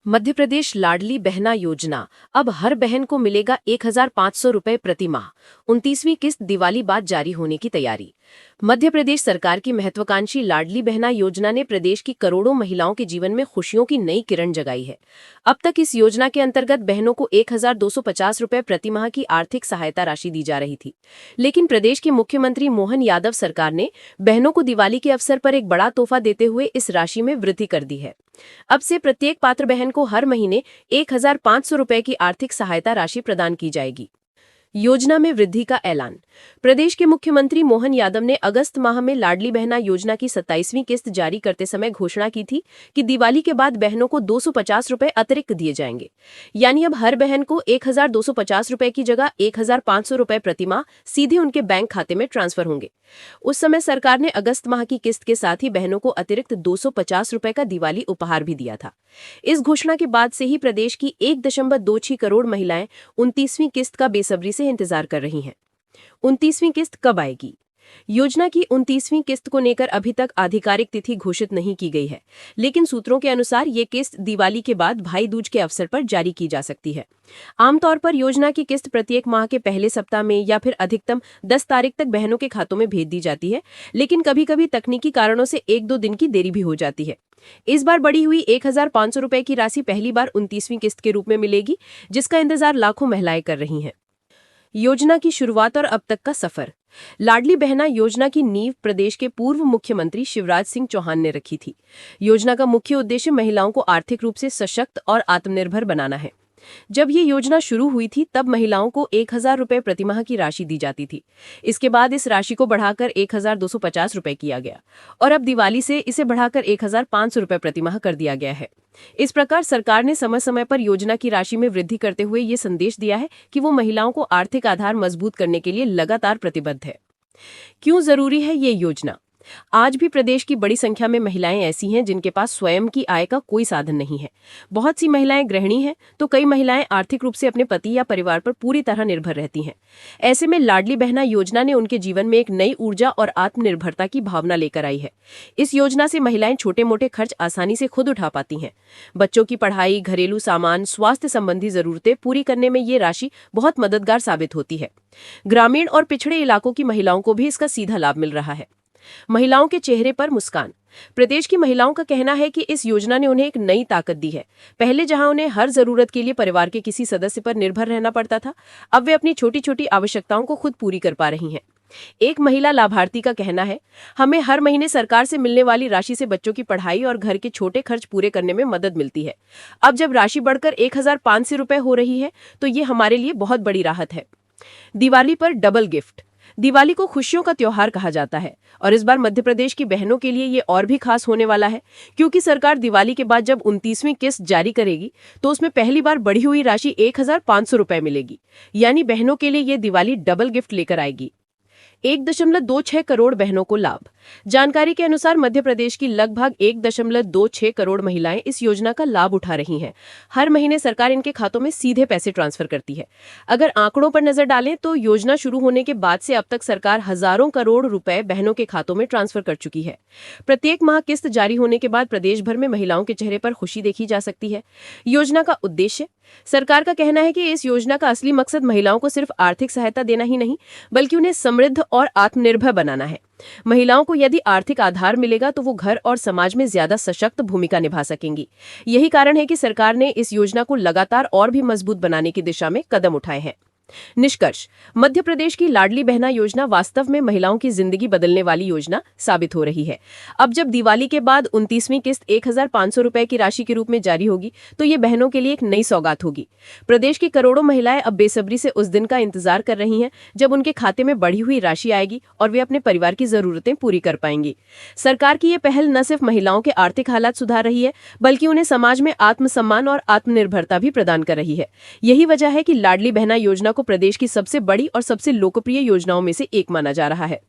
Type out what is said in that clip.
मध्य प्रदेश लाडली बहना योजना। अब हर बहन को मिलेगा 1,500 रुपए प्रति माह। 29वीं किस्त दिवाली बाद जारी होने की तैयारी। मध्य प्रदेश सरकार की महत्वाकांक्षी लाडली बहना योजना ने प्रदेश की करोड़ों महिलाओं के जीवन में खुशियों की नई किरण जगाई है। अब तक इस योजना के अंतर्गत बहनों को 1,250 रुपए प्रति माह की आर्थिक सहायता राशि दी जा रही थी। लेकिन प्रदेश के मुख्यमंत्री मोहन यादव सरकार ने बहनों को दिवाली के अवसर पर एक बड़ा तोहफा देते हुए इस राशि में वृद्धि कर दी है। अब से प्रत्येक पात्र बहन को हर महीने 1,500 रुपए की आर्थिक सहायता राशि प्रदान की जाएगी। योजना में वृद्धि का ऐलान। प्रदेश के मुख्यमंत्री मोहन यादव ने अगस्त माह में लाडली बहना योजना की 27वीं किस्त जारी करते समय घोषणा की थी कि दिवाली के बाद बहनों को 250 रुपए अतिरिक्त दिए जाएंगे। यानी अब हर बहन को 1,250 रुपए की जगह 1,500 रुपए प्रति माह सीधे उनके बैंक खाते में ट्रांसफर होंगे। उस समय सरकार ने अगस्त माह की किस्त के साथ ही बहनों को अतिरिक्त 250 रुपए का दिवाली उपहार भी दिया था। इस घोषणा के बाद से ही प्रदेश की 1.26 करोड़ महिलाएं 29वीं किस्त का बेसब्री से इंतजार कर रही हैं। 29वीं किस्त कब आएगी? योजना की 29वीं किस्त को लेकर अभी तक आधिकारिक तिथि घोषित नहीं की गई है, लेकिन सूत्रों के अनुसार ये किस्त दिवाली के बाद भाई दूज के अवसर पर जारी की जा सकती है। आमतौर पर योजना की किस्त प्रत्येक माह के पहले सप्ताह में या फिर अधिकतम 10 तारीख तक बहनों के खातों में भेज दी जाती है, लेकिन कभी कभी तकनीकी कारणों से 1-2 दिन की देरी भी हो जाती है। इस बार बढ़ी हुई 1,500 रुपए की राशि पहली बार 29वीं किस्त के रूप में मिलेगी, जिसका इंतजार लाखों महिलाएं कर रही हैं। योजना की शुरुआत और अब तक का सफर। लाडली बहना योजना की नींव प्रदेश के पूर्व मुख्यमंत्री शिवराज सिंह चौहान ने रखी थी। योजना का मुख्य उद्देश्य महिलाओं को आर्थिक रूप से सशक्त और आत्मनिर्भर बनाना है। जब ये योजना शुरू हुई थी तब महिलाओं को 1,000 रुपए प्रतिमाह की राशि दी जाती थी। इसके बाद इस राशि को बढ़ाकर 1,250 रुपए किया गया और अब दिवाली से इसे बढ़ाकर 1,500 रुपए प्रतिमाह कर दिया गया है। इस प्रकार सरकार ने समय समय पर योजना की राशि में वृद्धि करते हुए ये संदेश दिया है कि वो महिलाओं को आर्थिक आधार मजबूत करने के लिए लगातार प्रतिबद्ध है। क्यों जरूरी है ये योजना? आज भी प्रदेश की बड़ी संख्या में महिलाएं ऐसी हैं जिनके पास स्वयं की आय का कोई साधन नहीं है। बहुत सी महिलाएं गृहिणी हैं, तो कई महिलाएं आर्थिक रूप से अपने पति या परिवार पर पूरी तरह निर्भर रहती हैं। ऐसे में लाडली बहना योजना ने उनके जीवन में एक नई ऊर्जा और आत्मनिर्भरता की भावना लेकर आई है। इस योजना से महिलाएं छोटे मोटे खर्च आसानी से खुद उठा पाती हैं। बच्चों की पढ़ाई, घरेलू सामान, स्वास्थ्य संबंधी जरूरतें पूरी करने में ये राशि बहुत मददगार साबित होती है। ग्रामीण और पिछड़े इलाकों की महिलाओं को भी इसका सीधा लाभ मिल रहा है। महिलाओं के चेहरे पर मुस्कान। प्रदेश की महिलाओं का कहना है कि इस योजना ने उन्हें एक नई ताकत दी है। पहले जहां उन्हें हर जरूरत के लिए परिवार के किसी सदस्य पर निर्भर रहना पड़ता था, अब वे अपनी छोटी छोटी आवश्यकताओं को खुद पूरी कर पा रही हैं। एक महिला लाभार्थी का कहना है, हमें हर महीने सरकार से मिलने वाली राशि से बच्चों की पढ़ाई और घर के छोटे खर्च पूरे करने में मदद मिलती है। अब जब राशि बढ़कर 1,500 रुपए हो रही है तो ये हमारे लिए बहुत बड़ी राहत है। दिवाली पर डबल गिफ्ट। दिवाली को खुशियों का त्योहार कहा जाता है और इस बार मध्य प्रदेश की बहनों के लिए ये और भी खास होने वाला है, क्योंकि सरकार दिवाली के बाद जब 29वीं किस्त जारी करेगी तो उसमें पहली बार बढ़ी हुई राशि 1,500 रुपए मिलेगी। यानी बहनों के लिए ये दिवाली डबल गिफ्ट लेकर आएगी। 1.26 करोड़ बहनों को लाभ। जानकारी के अनुसार मध्य प्रदेश की लगभग 1.26 करोड़ महिलाएं इस योजना का लाभ उठा रही हैं। हर महीने सरकार इनके खातों में सीधे पैसे ट्रांसफर करती है। अगर आंकड़ों पर नजर डालें तो योजना शुरू होने के बाद से अब तक सरकार हजारों करोड़ रुपए बहनों के खातों में ट्रांसफर कर चुकी है। प्रत्येक माह किस्त जारी होने के बाद प्रदेश भर में महिलाओं के चेहरे पर खुशी देखी जा सकती है। योजना का उद्देश्य। सरकार का कहना है कि इस योजना का असली मकसद महिलाओं को सिर्फ आर्थिक सहायता देना ही नहीं, बल्कि उन्हें समृद्ध और आत्मनिर्भर बनाना है। महिलाओं को यदि आर्थिक आधार मिलेगा तो वो घर और समाज में ज्यादा सशक्त भूमिका निभा सकेंगी। यही कारण है कि सरकार ने इस योजना को लगातार और भी मजबूत बनाने की दिशा में कदम उठाए हैं। निष्कर्ष। मध्य प्रदेश की लाडली बहना योजना वास्तव में महिलाओं की जिंदगी बदलने वाली योजना साबित हो रही है। अब जब दिवाली के बाद 29वीं किस्त 1,500 रुपए की राशि के रूप में जारी होगी तो ये बहनों के लिए एक नई सौगात होगी। प्रदेश की करोड़ों महिलाएं अब बेसब्री से उस दिन का इंतजार कर रही हैं जब उनके खाते में बढ़ी हुई राशि आएगी और वे अपने परिवार की जरूरतें पूरी कर पाएंगी। सरकार की ये पहल न सिर्फ महिलाओं के आर्थिक हालात सुधार रही है, बल्कि उन्हें समाज में आत्मसम्मान और आत्मनिर्भरता भी प्रदान कर रही है। यही वजह है कि लाडली बहना योजना को प्रदेश की सबसे बड़ी और सबसे लोकप्रिय योजनाओं में से एक माना जा रहा है।